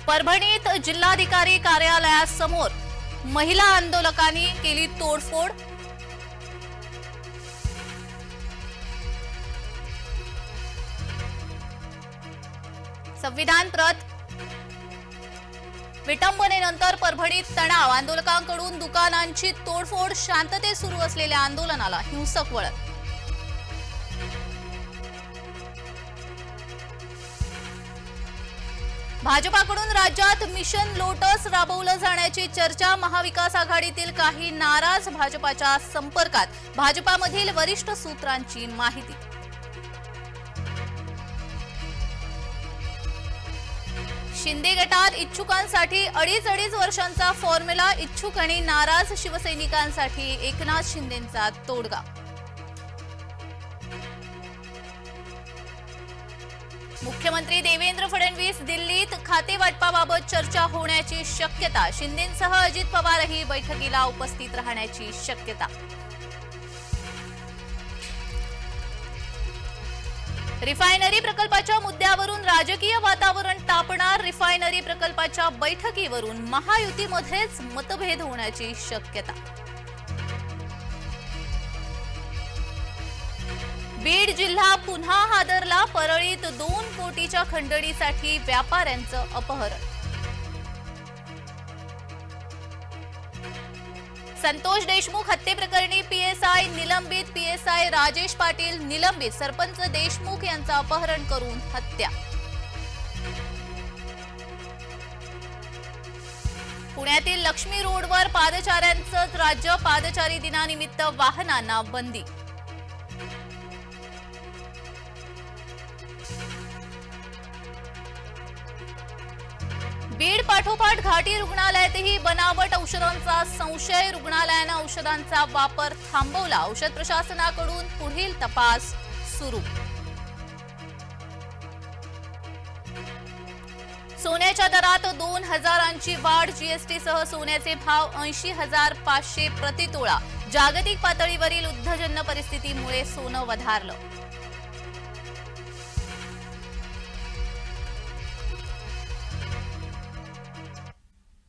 परभणीत जिल्हाधिकारी कार्यालयासमोर महिला आंदोलकांनी केली तोडफोड। संविधान प्रत विटंबनेनंतर परभणीत तणाव, आंदोलकांकडून दुकानांची तोडफोड, शांततेत सुरू असलेल्या आंदोलनाला हिंसक वळण। भाजपाकडून राज्यात मिशन लोटस राबवलं जाण्याची चर्चा, महाविकास आघाडीतील काही नाराज भाजपाच्या संपर्कात, भाजपामधील वरिष्ठ सूत्रांची माहिती। शिंदे गटात इच्छुकांसाठी अडीच वर्षांचा फॉर्म्युला, इच्छुक आणि नाराज शिवसैनिकांसाठी एकनाथ शिंदेंचा तोडगा। मुख्यमंत्री देवेंद्र फडणवीस दिल्लीत, खाते वाटपाबाबत चर्चा होण्याची शक्यता, शिंदेंसह अजित पवारही बैठकीला उपस्थित राहण्याची शक्यता। रिफायनरी प्रकल्पाच्या मुद्द्यावरून राजकीय वातावरण तापणार, रिफायनरी प्रकल्पाच्या बैठकीवरून महायुतीमध्येच मतभेद होण्याची शक्यता। बीड जिल्हा पुन्हा हादरला, परळीत 2 कोटीच्या खंडणीसाठी व्यापाऱ्यांचं अपहरण। संतोष देशमुख हत्येप्रकरणी पीएसआय निलंबित, पीएसआय राजेश पाटील निलंबित, सरपंच देशमुख यांचं अपहरण करून हत्या। पुण्यातील लक्ष्मी रोडवर पादचाऱ्यांचंच राज्य, पादचारी दिनानिमित्त वाहनांना बंदी। बीड पाठोपाठ घाटी रुग्णालयातही बनावट औषधांचा संशय, रुग्णालयानं औषधांचा वापर थांबवला, औषध प्रशासनाकडून पुढील तपास सुरू। सोन्याच्या दरात 2,000ची वाढ, जीएसटीसह सोन्याचे भाव 80,500 प्रतितोळा, जागतिक पातळीवरील युद्धजन्य परिस्थितीमुळे सोनं वधारलं।